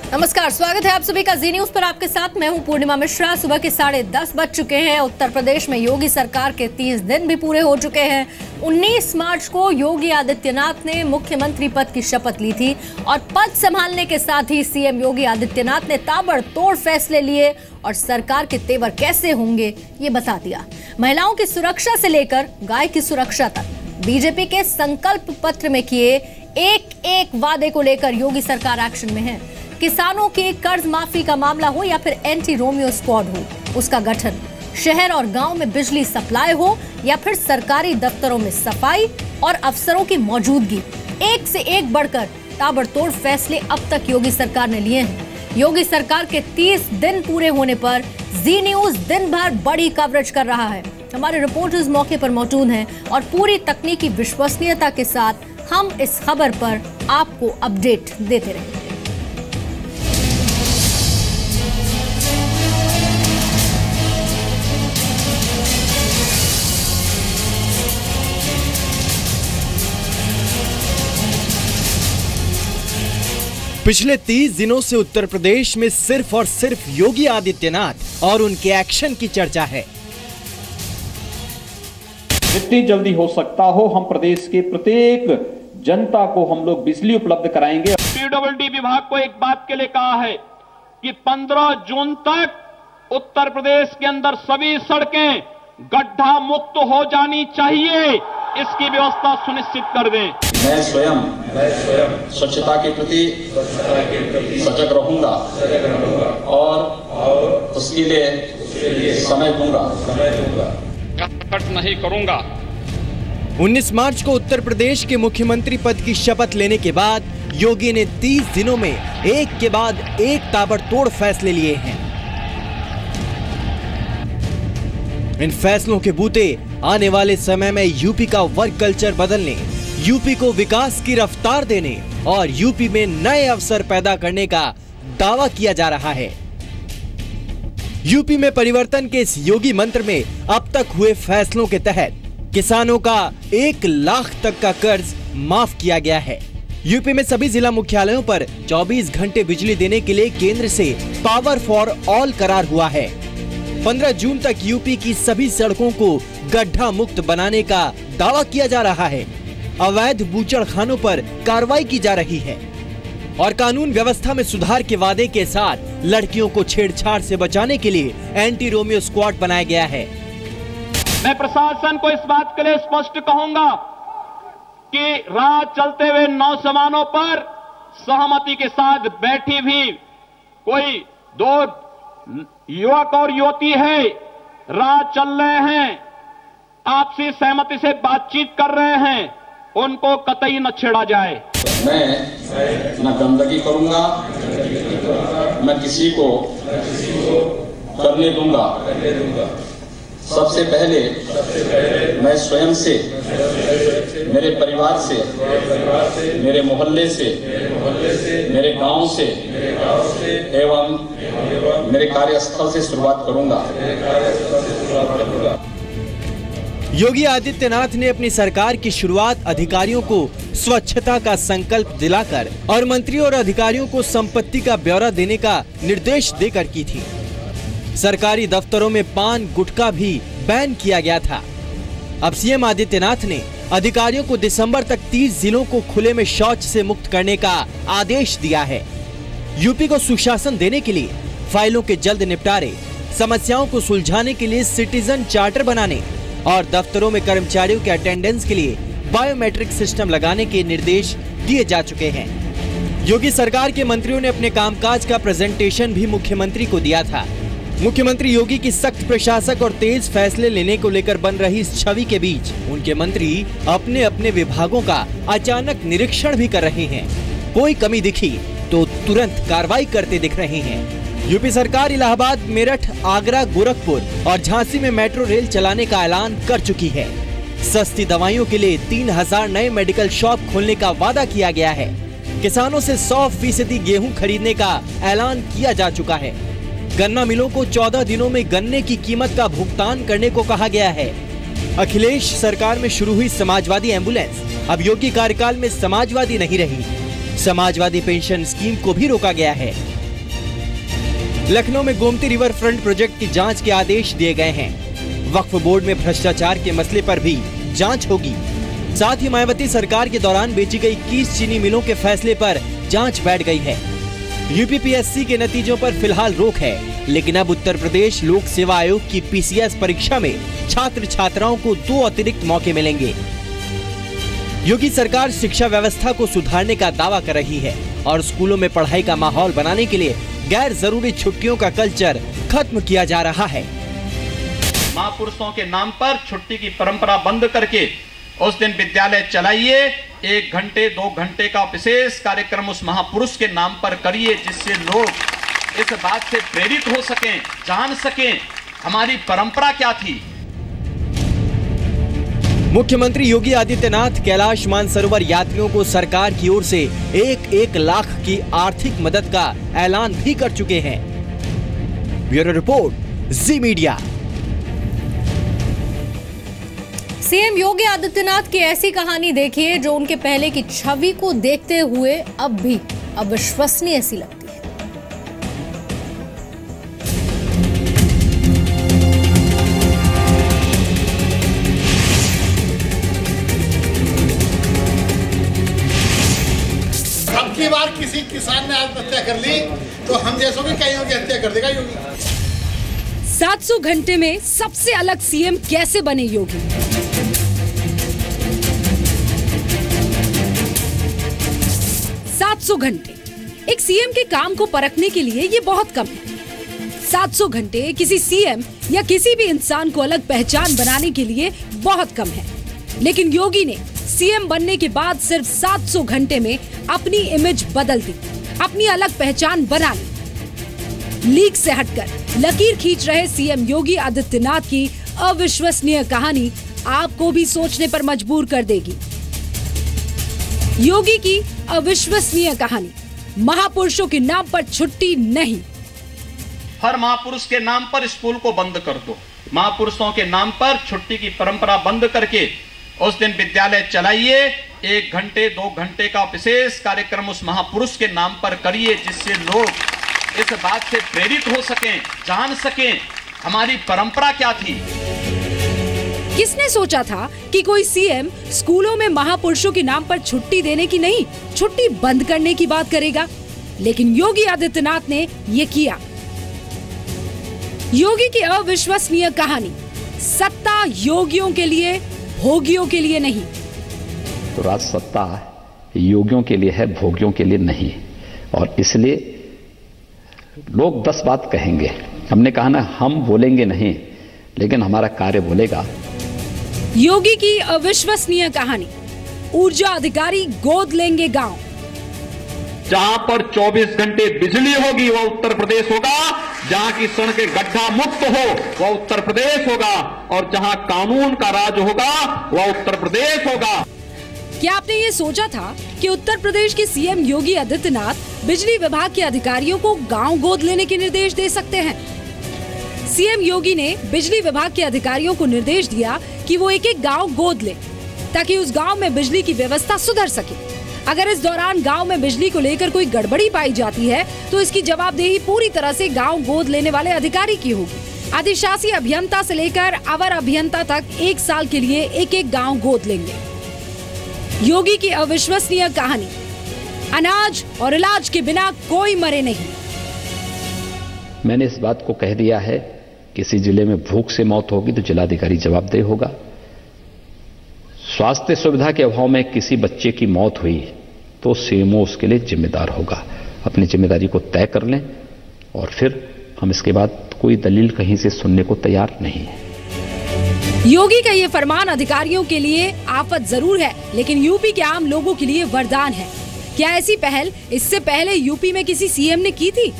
नमस्कार, स्वागत है आप सभी का जी न्यूज पर। आपके साथ मैं हूं पूर्णिमा मिश्रा। सुबह के 10:30 बज चुके हैं। उत्तर प्रदेश में योगी सरकार के 30 दिन भी पूरे हो चुके हैं। 19 मार्च को योगी आदित्यनाथ ने मुख्यमंत्री पद की शपथ ली थी और पद संभालने के साथ ही सीएम योगी आदित्यनाथ ने ताबड़तोड़ फैसले लिए और सरकार के तेवर कैसे होंगे ये बता दिया। महिलाओं की सुरक्षा से लेकर गाय की सुरक्षा तक बीजेपी के संकल्प पत्र में किए एक एक वादे को लेकर योगी सरकार एक्शन में है। किसानों के कर्ज माफी का मामला हो या फिर एंटी रोमियो स्क्वाड हो, उसका गठन, शहर और गांव में बिजली सप्लाई हो या फिर सरकारी दफ्तरों में सफाई और अफसरों की मौजूदगी, एक से एक बढ़कर ताबड़तोड़ फैसले अब तक योगी सरकार ने लिए हैं। योगी सरकार के 30 दिन पूरे होने पर जी न्यूज दिन भर बड़ी कवरेज कर रहा है। हमारे रिपोर्टर्स मौके पर मौजूद हैं और पूरी तकनीकी विश्वसनीयता के साथ हम इस खबर पर आपको अपडेट देते रहेंगे। पिछले 30 दिनों से उत्तर प्रदेश में सिर्फ और सिर्फ योगी आदित्यनाथ और उनके एक्शन की चर्चा है। जितनी जल्दी हो सकता हो हम प्रदेश के प्रत्येक जनता को हम लोग बिजली उपलब्ध कराएंगे। पीडब्ल्यूडी विभाग को एक बात के लिए कहा है कि 15 जून तक उत्तर प्रदेश के अंदर सभी सड़कें गड्ढा मुक्त हो जानी चाहिए, इसकी व्यवस्था सुनिश्चित कर दें। मैं स्वयं स्वच्छता के प्रति सजग रहूंगा और उसके लिए समय दूंगा, खर्च नहीं करूंगा। 19 मार्च को उत्तर प्रदेश के मुख्यमंत्री पद की शपथ लेने के बाद योगी ने 30 दिनों में एक के बाद एक ताबड़तोड़ फैसले लिए हैं। इन फैसलों के बूते आने वाले समय में यूपी का वर्क कल्चर बदलने, यूपी को विकास की रफ्तार देने और यूपी में नए अवसर पैदा करने का दावा किया जा रहा है। यूपी में परिवर्तन के इस योगी मंत्र में अब तक हुए फैसलों के तहत किसानों का 1 लाख तक का कर्ज माफ किया गया है। यूपी में सभी जिला मुख्यालयों पर 24 घंटे बिजली देने के लिए केंद्र से पावर फॉर ऑल करार हुआ है। 15 जून तक यूपी की सभी सड़कों को गड्ढा मुक्त बनाने का दावा किया जा रहा है। अवैध बूचड़खानों पर कार्रवाई की जा रही है और कानून व्यवस्था में सुधार के वादे के साथ लड़कियों को छेड़छाड़ से बचाने के लिए एंटी रोमियो स्क्वाड बनाया गया है। मैं प्रशासन को इस बात के लिए स्पष्ट कहूंगा कि राह चलते हुए नौजवानों पर सहमति के साथ बैठी भी कोई 2 युवक और युवती है, राह चल रहे हैं, आपसी सहमति से बातचीत कर रहे हैं, उनको कतई न छेड़ा जाए। मैं न गंदगी करूंगा, न किसी को करने दूंगा। सबसे पहले मैं स्वयं से, मेरे परिवार से, मेरे मोहल्ले से, मेरे गांव से एवं मेरे कार्यस्थल से शुरुआत करूंगा। योगी आदित्यनाथ ने अपनी सरकार की शुरुआत अधिकारियों को स्वच्छता का संकल्प दिलाकर और मंत्रियों और अधिकारियों को संपत्ति का ब्यौरा देने का निर्देश देकर की थी। सरकारी दफ्तरों में पान गुटखा भी बैन किया गया था। अब सीएम आदित्यनाथ ने अधिकारियों को दिसंबर तक 30 जिलों को खुले में शौच से मुक्त करने का आदेश दिया है। यूपी को सुशासन देने के लिए फाइलों के जल्द निपटारे, समस्याओं को सुलझाने के लिए सिटीजन चार्टर बनाने और दफ्तरों में कर्मचारियों के अटेंडेंस के लिए बायोमेट्रिक सिस्टम लगाने के निर्देश दिए जा चुके हैं। योगी सरकार के मंत्रियों ने अपने कामकाज का प्रेजेंटेशन भी मुख्यमंत्री को दिया था। मुख्यमंत्री योगी की सख्त प्रशासक और तेज फैसले लेने को लेकर बन रही इस छवि के बीच उनके मंत्री अपने अपने विभागों का अचानक निरीक्षण भी कर रहे हैं। कोई कमी दिखी तो तुरंत कार्रवाई करते दिख रहे हैं। यूपी सरकार इलाहाबाद, मेरठ, आगरा, गोरखपुर और झांसी में मेट्रो रेल चलाने का ऐलान कर चुकी है। सस्ती दवाइयों के लिए 3000 नए मेडिकल शॉप खोलने का वादा किया गया है। किसानों से 100% गेहूं खरीदने का ऐलान किया जा चुका है। गन्ना मिलों को 14 दिनों में गन्ने की कीमत का भुगतान करने को कहा गया है। अखिलेश सरकार में शुरू हुई समाजवादी एम्बुलेंस अब योगी कार्यकाल में समाजवादी नहीं रही। समाजवादी पेंशन स्कीम को भी रोका गया है। लखनऊ में गोमती रिवर फ्रंट प्रोजेक्ट की जांच के आदेश दिए गए हैं। वक्फ बोर्ड में भ्रष्टाचार के मसले पर भी जांच होगी। साथ ही मायावती सरकार के दौरान बेची गई 21 चीनी मिलों के फैसले पर जांच बैठ गई है। यूपीपीएससी के नतीजों पर फिलहाल रोक है, लेकिन अब उत्तर प्रदेश लोक सेवा आयोग की पीसीएस परीक्षा में छात्र छात्राओं को 2 अतिरिक्त मौके मिलेंगे। योगी सरकार शिक्षा व्यवस्था को सुधारने का दावा कर रही है और स्कूलों में पढ़ाई का माहौल बनाने के लिए गैर जरूरी छुट्टियों का कल्चर खत्म किया जा रहा है। महापुरुषों के नाम पर छुट्टी की परंपरा बंद करके उस दिन विद्यालय चलाइए। 1 घंटे 2 घंटे का विशेष कार्यक्रम उस महापुरुष के नाम पर करिए, जिससे लोग इस बात से प्रेरित हो सकें, जान सकें हमारी परंपरा क्या थी। मुख्यमंत्री योगी आदित्यनाथ कैलाश मानसरोवर यात्रियों को सरकार की ओर से 1-1 लाख की आर्थिक मदद का ऐलान भी कर चुके हैं। ब्यूरो रिपोर्ट, जी मीडिया। सीएम योगी आदित्यनाथ की ऐसी कहानी देखिए जो उनके पहले की छवि को देखते हुए अब भी अविश्वसनीय सी लगती है। अगली बार किसी किसान ने आत्महत्या कर ली तो हम जैसों की कईयों की हत्या कर देगा योगी। 700 घंटे में सबसे अलग सीएम कैसे बने योगी? घंटे एक सीएम के काम को परखने के लिए ये बहुत कम है। 700 घंटे किसी सीएम या किसी भी इंसान को अलग पहचान बनाने के लिए बहुत कम है, लेकिन योगी ने सीएम बनने के बाद सिर्फ 700 घंटे में अपनी इमेज बदल दी, अपनी अलग पहचान बना ली। लीक से हटकर लकीर खींच रहे सीएम योगी आदित्यनाथ की अविश्वसनीय कहानी आपको भी सोचने पर मजबूर कर देगी। योगी की अविश्वसनीय कहानी, महापुरुषों के नाम पर छुट्टी नहीं। हर महापुरुष के नाम पर स्कूल को बंद कर दो। महापुरुषों के नाम पर छुट्टी की परंपरा बंद करके उस दिन विद्यालय चलाइए। 1 घंटे 2 घंटे का विशेष कार्यक्रम उस महापुरुष के नाम पर करिए, जिससे लोग इस बात से प्रेरित हो सकें, जान सकें हमारी परंपरा क्या थी। किसने सोचा था कि कोई सीएम स्कूलों में महापुरुषों के नाम पर छुट्टी देने की नहीं, छुट्टी बंद करने की बात करेगा? लेकिन योगी आदित्यनाथ ने ये किया। योगी की अविश्वसनीय कहानी, सत्ता योगियों के लिए, भोगियों के लिए नहीं। तो राज सत्ता योगियों के लिए है, भोगियों के लिए नहीं। और इसलिए लोग 10 बात कहेंगे। हमने कहा ना, हम बोलेंगे नहीं, लेकिन हमारा कार्य बोलेगा। योगी की अविश्वसनीय कहानी, ऊर्जा अधिकारी गोद लेंगे गांव। जहां पर 24 घंटे बिजली होगी वह उत्तर प्रदेश होगा, जहां की सड़कें गड्ढा मुक्त हो वह उत्तर प्रदेश होगा, और जहां कानून का राज होगा वह उत्तर प्रदेश होगा। क्या आपने ये सोचा था कि उत्तर प्रदेश के सीएम योगी आदित्यनाथ बिजली विभाग के अधिकारियों को गांव गोद लेने के निर्देश दे सकते हैं? सीएम योगी ने बिजली विभाग के अधिकारियों को निर्देश दिया कि वो एक-एक गांव गोद ले, ताकि उस गांव में बिजली की व्यवस्था सुधर सके। अगर इस दौरान गांव में बिजली को लेकर कोई गड़बड़ी पाई जाती है तो इसकी जवाबदेही पूरी तरह से गांव गोद लेने वाले अधिकारी की होगी। अधिशासी अभियंता से लेकर अवर अभियंता तक 1 साल के लिए एक-एक गांव गोद लेंगे। योगी की अविश्वसनीय कहानी, अनाज और इलाज के बिना कोई मरे नहीं। मैंने इस बात को कह दिया है, किसी जिले में भूख से मौत होगी तो जिलाधिकारी जवाबदेह होगा। स्वास्थ्य सुविधा के अभाव में किसी बच्चे की मौत हुई तो सीएमओ उसके लिए जिम्मेदार होगा। अपनी जिम्मेदारी को तय कर लें और फिर हम इसके बाद कोई दलील कहीं से सुनने को तैयार नहीं है। योगी का ये फरमान अधिकारियों के लिए आफत जरूर है, लेकिन यूपी के आम लोगों के लिए वरदान है। क्या ऐसी पहल इससे पहले यूपी में किसी सीएम ने की थी?